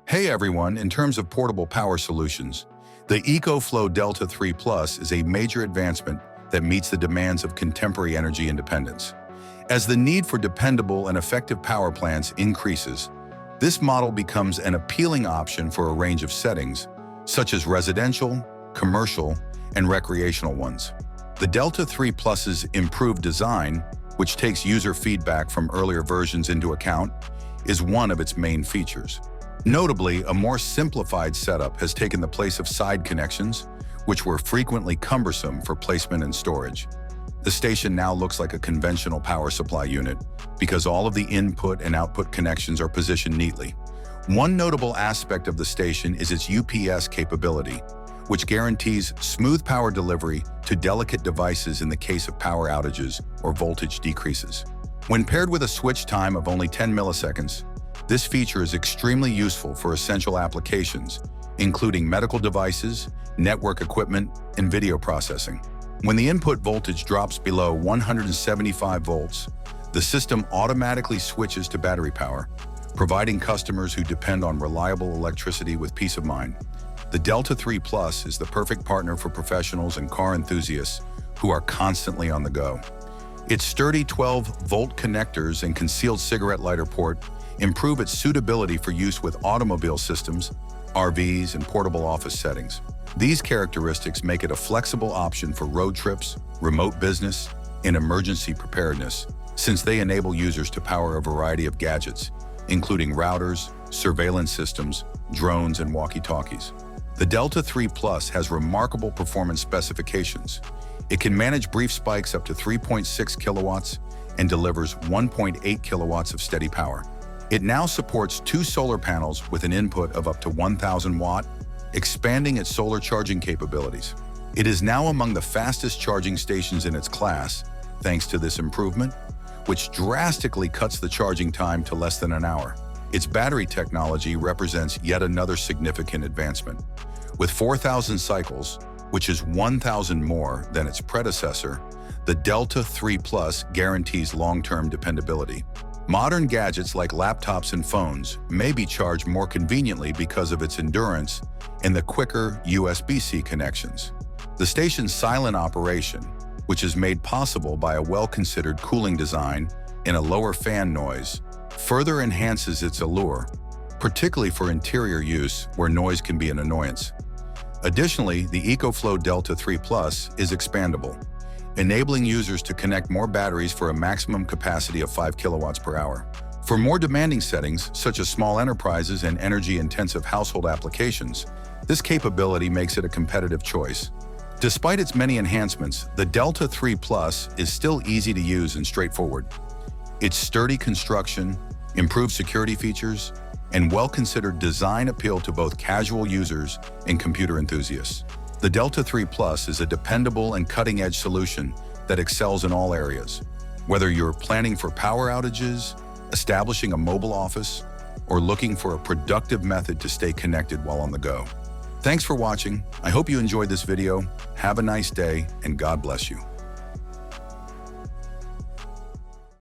Hey everyone, in terms of portable power solutions, the EcoFlow DELTA 3 Plus is a major advancement that meets the demands of contemporary energy independence. As the need for dependable and effective power plants increases, this model becomes an appealing option for a range of settings, such as residential, commercial, and recreational ones. The DELTA 3 Plus's improved design, which takes user feedback from earlier versions into account, is one of its main features. Notably, a more simplified setup has taken the place of side connections, which were frequently cumbersome for placement and storage. The station now looks like a conventional power supply unit because all of the input and output connections are positioned neatly. One notable aspect of the station is its UPS capability, which guarantees smooth power delivery to delicate devices in the case of power outages or voltage decreases. When paired with a switch time of only 10 milliseconds, this feature is extremely useful for essential applications, including medical devices, network equipment, and video processing. When the input voltage drops below 175 volts, the system automatically switches to battery power, providing customers who depend on reliable electricity with peace of mind. The DELTA 3 Plus is the perfect partner for professionals and car enthusiasts who are constantly on the go. Its sturdy 12-volt connectors and concealed cigarette lighter port improve its suitability for use with automobile systems, RVs, and portable office settings. These characteristics make it a flexible option for road trips, remote business, and emergency preparedness, since they enable users to power a variety of gadgets, including routers, surveillance systems, drones, and walkie-talkies. The DELTA 3 Plus has remarkable performance specifications. It can manage brief spikes up to 3.6 kilowatts and delivers 1.8 kilowatts of steady power. It now supports 2 solar panels with an input of up to 1,000 watt, expanding its solar charging capabilities. It is now among the fastest charging stations in its class, thanks to this improvement, which drastically cuts the charging time to less than an hour. Its battery technology represents yet another significant advancement. With 4,000 cycles, which is 1,000 more than its predecessor, the DELTA 3 Plus guarantees long-term dependability. Modern gadgets like laptops and phones may be charged more conveniently because of its endurance and the quicker USB-C connections. The station's silent operation, which is made possible by a well-considered cooling design and a lower fan noise, further enhances its allure, particularly for interior use where noise can be an annoyance. Additionally, the EcoFlow DELTA 3 Plus is expandable, enabling users to connect more batteries for a maximum capacity of 5 kilowatts per hour. For more demanding settings, such as small enterprises and energy-intensive household applications, this capability makes it a competitive choice. Despite its many enhancements, the DELTA 3 Plus is still easy to use and straightforward. Its sturdy construction, improved security features, and well-considered design appeal to both casual users and computer enthusiasts. The DELTA 3 Plus is a dependable and cutting-edge solution that excels in all areas. Whether you're planning for power outages, establishing a mobile office, or looking for a productive method to stay connected while on the go. Thanks for watching. I hope you enjoyed this video. Have a nice day, and God bless you.